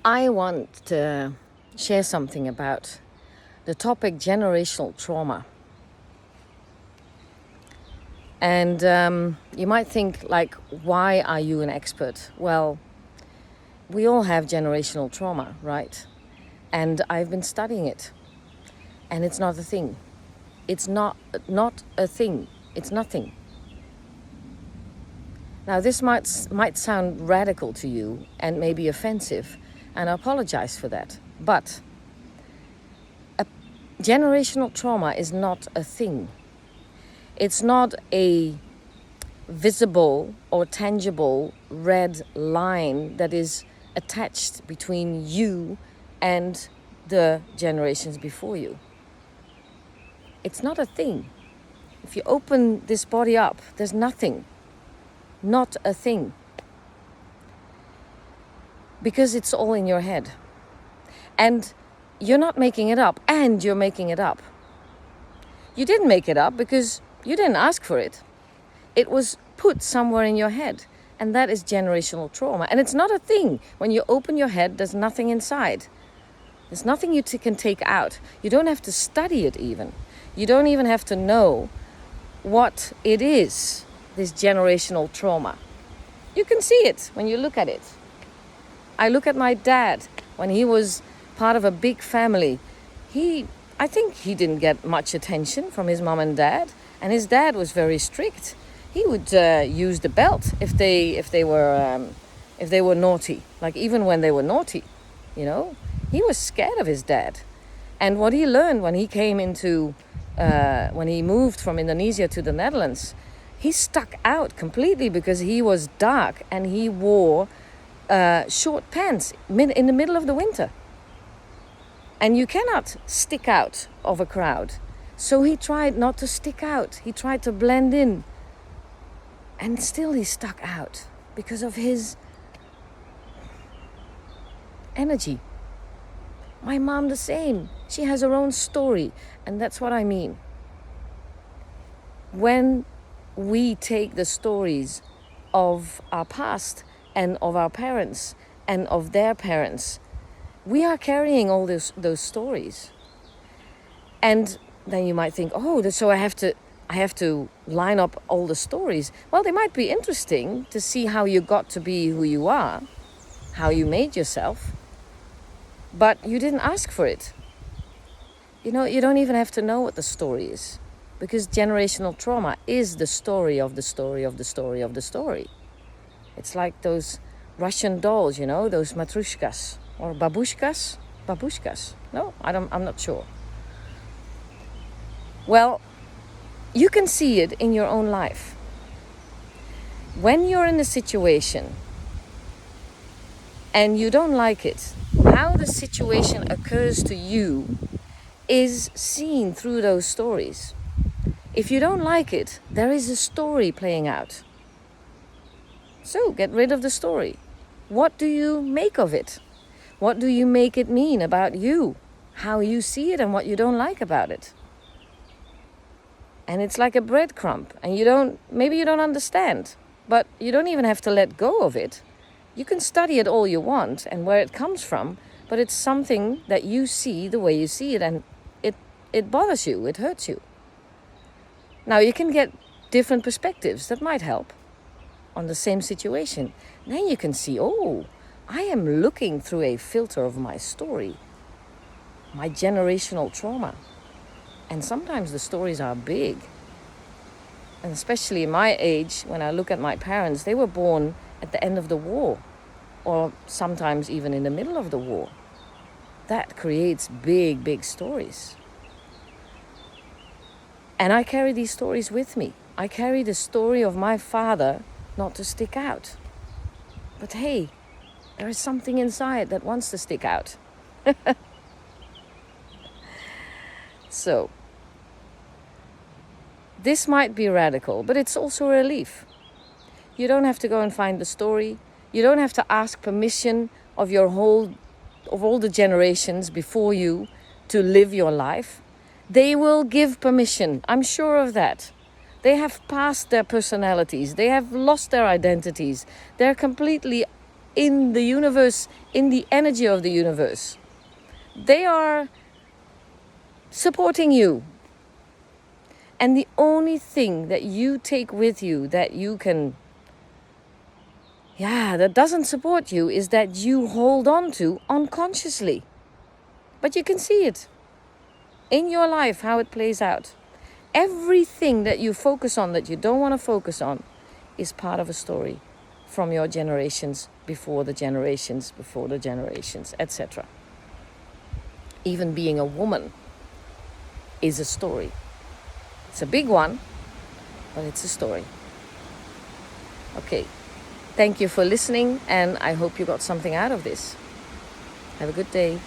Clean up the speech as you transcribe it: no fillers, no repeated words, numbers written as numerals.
I want to share something about the topic generational trauma. And you might think, like, why are you an expert? Well, we all have generational trauma, right? And I've been studying it. And it's not a thing. It's not a thing. It's nothing. Now, this might sound radical to you and maybe offensive, and I apologize for that. But generational trauma is not a thing. It's not a visible or tangible red line that is attached between you and the generations before you. It's not a thing. If you open this body up, there's nothing. Not a thing. Because it's all in your head. And you're not making it up, and you're making it up. You didn't make it up because you didn't ask for it. It was put somewhere in your head, and that is generational trauma. And it's not a thing. When you open your head, there's nothing inside. There's nothing you can take out. You don't have to study it even. You don't even have to know what it is, this generational trauma. You can see it when you look at it. I look at my dad when he was part of a big family. I think he didn't get much attention from his mom and dad, and his dad was very strict. He would use the belt if they were naughty. Like, even when they were naughty, he was scared of his dad. And what he learned when he came when he moved from Indonesia to the Netherlands, he stuck out completely because he was dark and he wore short pants in the middle of the winter. And you cannot stick out of a crowd. So he tried not to stick out. He tried to blend in. And still he stuck out because of his energy. My mom the same. She has her own story. And that's what I mean. When we take the stories of our past and of our parents and of their parents, we are carrying all those stories. And then you might think, so I have to line up all the stories. Well, they might be interesting to see how you got to be who you are, how you made yourself, but you didn't ask for it. You don't even have to know what the story is, because generational trauma is the story of the story of the story of the story. It's like those Russian dolls, those matrushkas. Or babushkas? Babushkas? No, I'm not sure. Well, you can see it in your own life. When you're in a situation and you don't like it, how the situation occurs to you is seen through those stories. If you don't like it, there is a story playing out. So get rid of the story. What do you make of it? What do you make it mean about you? How you see it and what you don't like about it? And it's like a breadcrumb, and maybe you don't understand, but you don't even have to let go of it. You can study it all you want and where it comes from, but it's something that you see the way you see it, and it bothers you, it hurts you. Now, you can get different perspectives that might help on the same situation. Then you can see, I am looking through a filter of my story, my generational trauma. And sometimes the stories are big. And especially in my age, when I look at my parents, they were born at the end of the war, or sometimes even in the middle of the war. That creates big, big stories. And I carry these stories with me. I carry the story of my father not to stick out. But hey, there is something inside that wants to stick out. So, this might be radical, but it's also a relief. You don't have to go and find the story. You don't have to ask permission of all the generations before you to live your life. They will give permission. I'm sure of that. They have passed their personalities. They have lost their identities. They're completely in the universe, in the energy of the universe. They are supporting you. And the only thing that you take with you that you can, that doesn't support you is that you hold on to unconsciously. But you can see it in your life, how it plays out. Everything that you focus on that you don't want to focus on is part of a story from your generations, before the generations, etc. Even being a woman is a story. It's a big one, but it's a story. Okay, thank you for listening, and I hope you got something out of this. Have a good day.